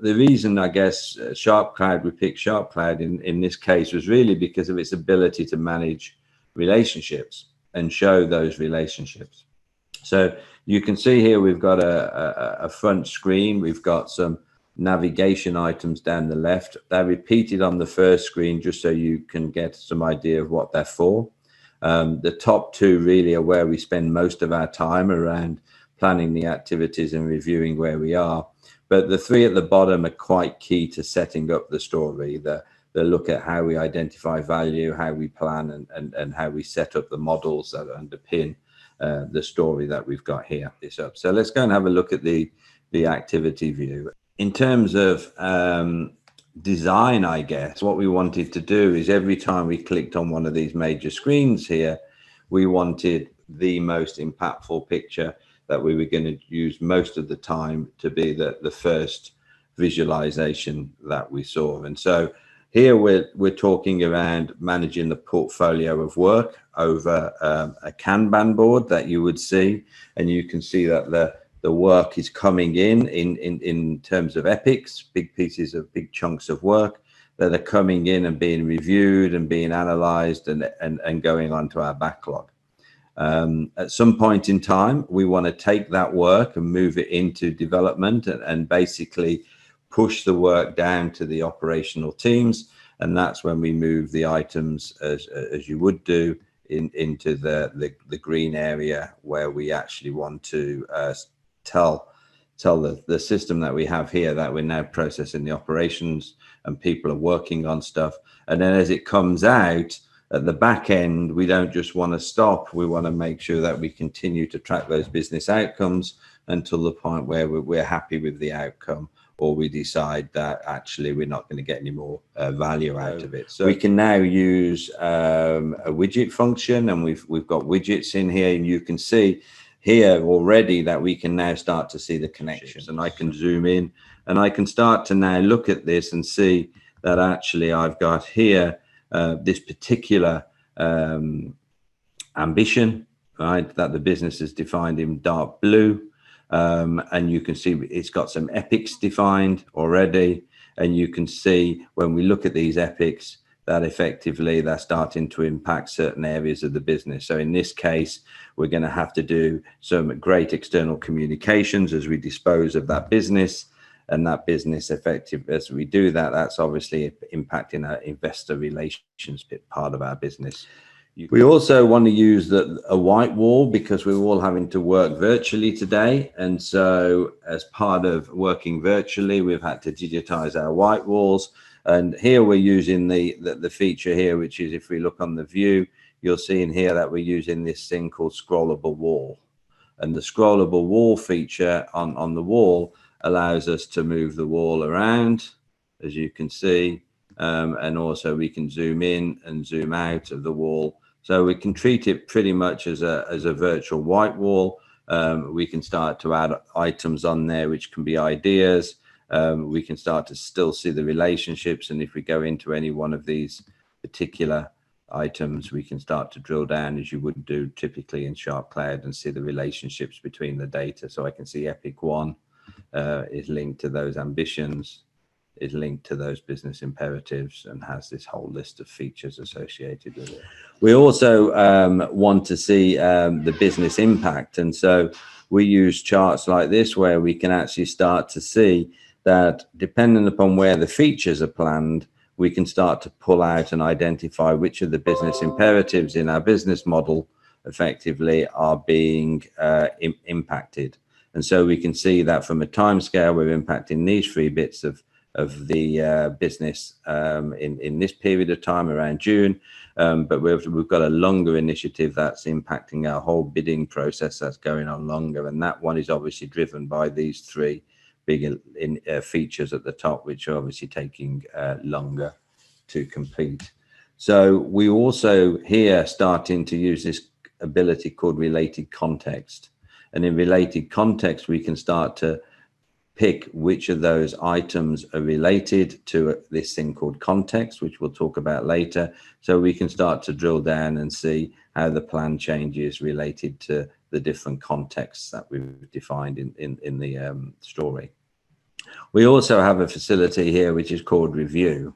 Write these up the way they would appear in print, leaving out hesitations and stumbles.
the reason, I guess, Sharp Cloud, we picked Sharp Cloud in this case was really because of its ability to manage relationships and show those relationships. So you can see here we've got a front screen. We've got some navigation items down the left. They're repeated on the first screen just so you can get some idea of what they're for. The top two really are where we spend most of our time around planning the activities and reviewing where we are. But the three at the bottom are quite key to setting up the story. The look at how we identify value, how we plan, and how we set up the models that underpin the story that we've got here. So let's go and have a look at the activity view. In terms of design, I guess, what we wanted to do is every time we clicked on one of these major screens here, we wanted the most impactful picture that we were going to use most of the time to be the first visualization that we saw. And so here we're talking around managing the portfolio of work over a Kanban board that you would see, and you can see that the work is coming in terms of epics, big pieces of big chunks of work that are coming in and being reviewed and being analyzed and going onto our backlog. At some point in time, we want to take that work and move it into development and basically push the work down to the operational teams. And that's when we move the items, as you would do, into the green area where we actually want to tell the system that we have here that we're now processing the operations and people are working on stuff. And then as it comes out, at the back end, we don't just want to stop. We want to make sure that we continue to track those business outcomes until the point where we're happy with the outcome, or we decide that actually we're not going to get any more value out of it. So we can now use a widget function, and we've got widgets in here, and you can see here already that we can now start to see the connections. And I can zoom in and I can start to now look at this and see that actually I've got here this particular ambition, right, that the business has defined in dark blue. And you can see it's got some epics defined already. And you can see when we look at these epics that effectively they're starting to impact certain areas of the business. So in this case, we're going to have to do some great external communications as we dispose of that business. And that business effective as we do that, that's obviously impacting our investor relations part of our business. We also want to use a white wall because we're all having to work virtually today. And so as part of working virtually, we've had to digitize our white walls. And here we're using the feature here, which is if we look on the view, you'll see in here that we're using this thing called scrollable wall. And the scrollable wall feature on the wall allows us to move the wall around, as you can see, and also we can zoom in and zoom out of the wall. So we can treat it pretty much as a virtual white wall. We can start to add items on there, which can be ideas. We can start to still see the relationships. And if we go into any one of these particular items, we can start to drill down as you would do typically in Sharp Cloud and see the relationships between the data. So I can see Epic 1 is linked to those ambitions, is linked to those business imperatives, and has this whole list of features associated with it. We also want to see the business impact. And so we use charts like this where we can actually start to see that depending upon where the features are planned, we can start to pull out and identify which of the business imperatives in our business model effectively are being impacted. And so we can see that from a time scale, we're impacting these 3 bits of the business in this period of time around June. But we've got a longer initiative that's impacting our whole bidding process that's going on longer. And that one is obviously driven by these 3 big features at the top, which are obviously taking longer to complete. So we also here starting to use this ability called related context. And in related context, we can start to pick which of those items are related to this thing called context, which we'll talk about later. So we can start to drill down and see how the plan changes related to the different contexts that we've defined in the story. We also have a facility here which is called review.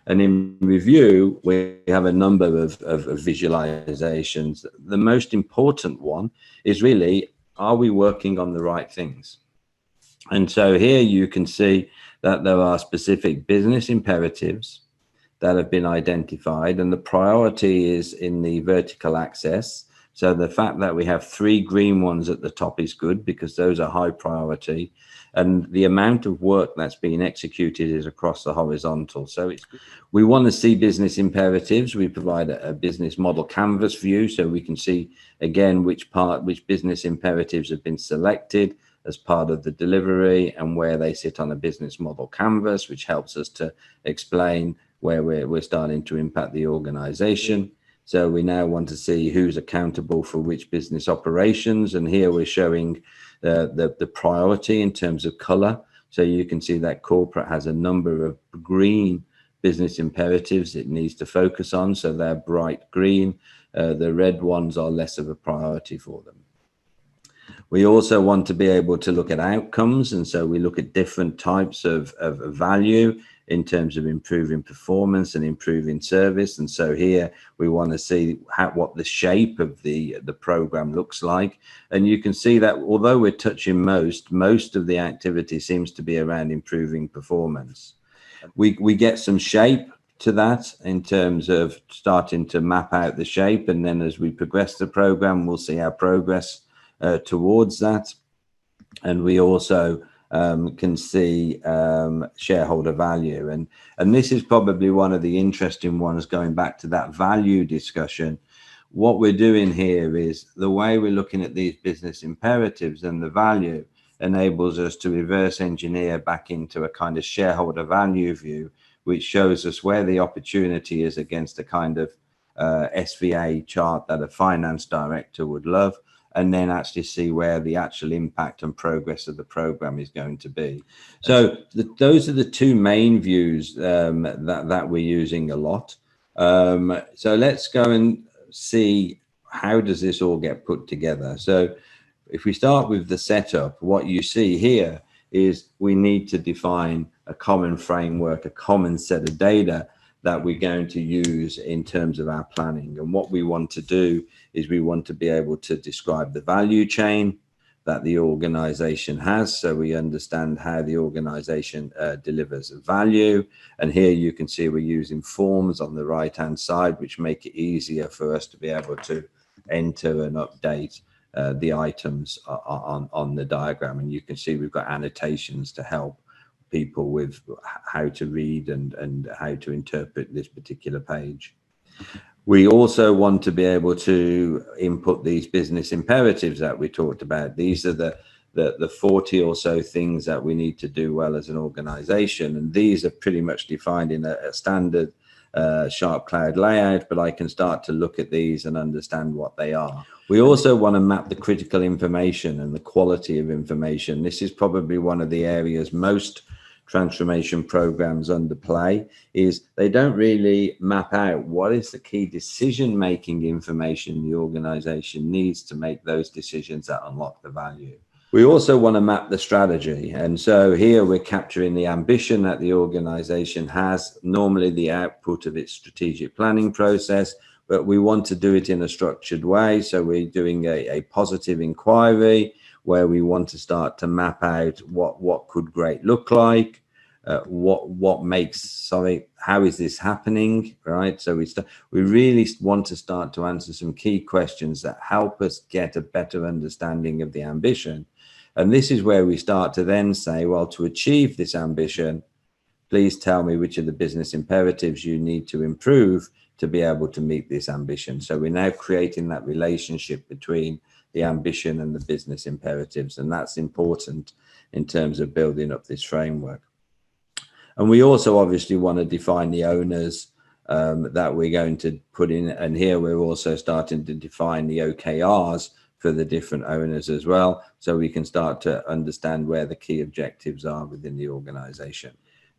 And in review, we have a number of visualizations. The most important one is really, are we working on the right things? And so here you can see that there are specific business imperatives that have been identified, and the priority is in the vertical axis. So the fact that we have 3 green ones at the top is good, because those are high priority, and the amount of work that's being executed is across the horizontal. So we want to see business imperatives. We provide a business model canvas view, so we can see again which business imperatives have been selected as part of the delivery and where they sit on a business model canvas, which helps us to explain where we're starting to impact the organization. So we now want to see who's accountable for which business operations. And here we're showing the priority in terms of color. So you can see that corporate has a number of green business imperatives it needs to focus on. So they're bright green. The red ones are less of a priority for them. We also want to be able to look at outcomes. And so we look at different types of value in terms of improving performance and improving service. And so here we want to see what the shape of the program looks like. And you can see that although we're touching most of the activity seems to be around improving performance. We get some shape to that in terms of starting to map out the shape. And then as we progress the program, we'll see our progress towards that. And we also can see shareholder value, and this is probably one of the interesting ones, going back to that value discussion. What we're doing here is the way we're looking at these business imperatives, and the value enables us to reverse engineer back into a kind of shareholder value view, which shows us where the opportunity is against a kind of SVA chart that a finance director would love, and then actually see where the actual impact and progress of the program is going to be. So those are the 2 main views that we're using a lot. So let's go and see, how does this all get put together? So if we start with the setup, what you see here is we need to define a common framework, a common set of data that we're going to use in terms of our planning. And what we want to do is we want to be able to describe the value chain that the organization has, so we understand how the organization delivers value. And here you can see we're using forms on the right hand side, which make it easier for us to be able to enter and update the items on the diagram. And you can see we've got annotations to help people with how to read and how to interpret this particular page. We also want to be able to input these business imperatives that we talked about. These are the 40 or so things that we need to do well as an organization, and these are pretty much defined in a standard sharp cloud layout, but I can start to look at these and understand what they are. We also want to map the critical information and the quality of information. This is probably one of the areas most transformation programs underplay, is they don't really map out what is the key decision-making information the organization needs to make those decisions that unlock the value. We also want to map the strategy. And so here we're capturing the ambition that the organization has, normally the output of its strategic planning process, but we want to do it in a structured way. So we're doing a positive inquiry, where we want to start to map out what could great look like, how is this happening, right? So we really want to start to answer some key questions that help us get a better understanding of the ambition. And this is where we start to then say, well, to achieve this ambition, please tell me which of the business imperatives you need to improve to be able to meet this ambition. So we're now creating that relationship between the ambition and the business imperatives. And that's important in terms of building up this framework. And we also obviously want to define the owners that we're going to put in. And here we're also starting to define the OKRs for the different owners as well, so we can start to understand where the key objectives are within the organization.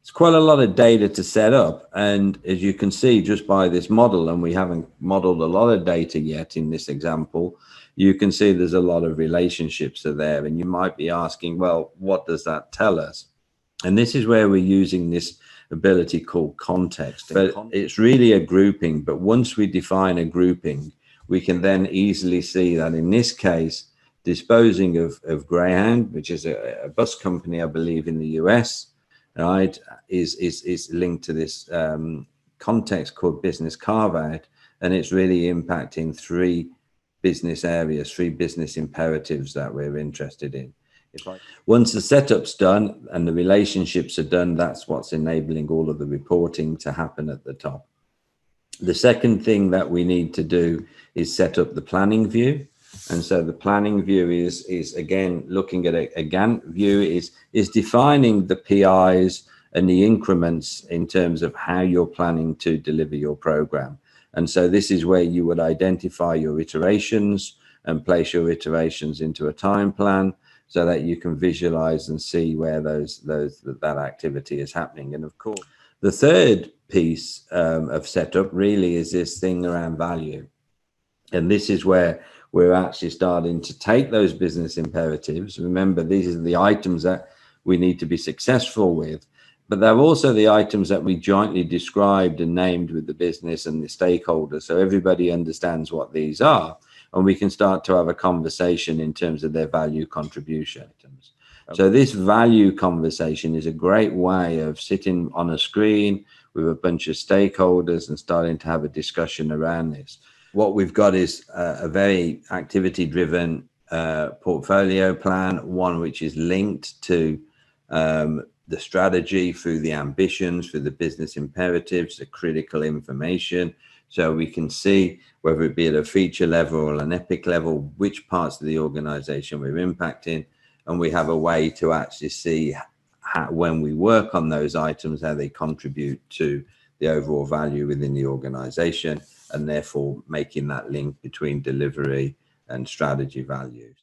It's quite a lot of data to set up. And as you can see, just by this model, and we haven't modeled a lot of data yet in this example, you can see there's a lot of relationships are there. And you might be asking, well, what does that tell us? And this is where we're using this ability called context. But it's really a grouping. But once we define a grouping, we can then easily see that in this case, disposing of Greyhound, which is a bus company, I believe, in the US, right, is linked to this context called business carve out. And it's really impacting three business areas, three business imperatives that we're interested in. Once the setup's done and the relationships are done, that's what's enabling all of the reporting to happen at the top. The second thing that we need to do is set up the planning view. And so the planning view is again, looking at a Gantt view, is defining the PIs and the increments in terms of how you're planning to deliver your program. And so this is where you would identify your iterations and place your iterations into a time plan, so that you can visualize and see where that activity is happening. And of course, the third piece of setup really is this thing around value. And this is where we're actually starting to take those business imperatives. Remember, these are the items that we need to be successful with, but they're also the items that we jointly described and named with the business and the stakeholders, so everybody understands what these are. And we can start to have a conversation in terms of their value contribution. So this value conversation is a great way of sitting on a screen with a bunch of stakeholders and starting to have a discussion around this. What we've got is a very activity-driven portfolio plan, one which is linked to the strategy through the ambitions, through the business imperatives, the critical information. So we can see, whether it be at a feature level or an epic level, which parts of the organization we're impacting. And we have a way to actually see how, when we work on those items, how they contribute to the overall value within the organization, and therefore making that link between delivery and strategy values.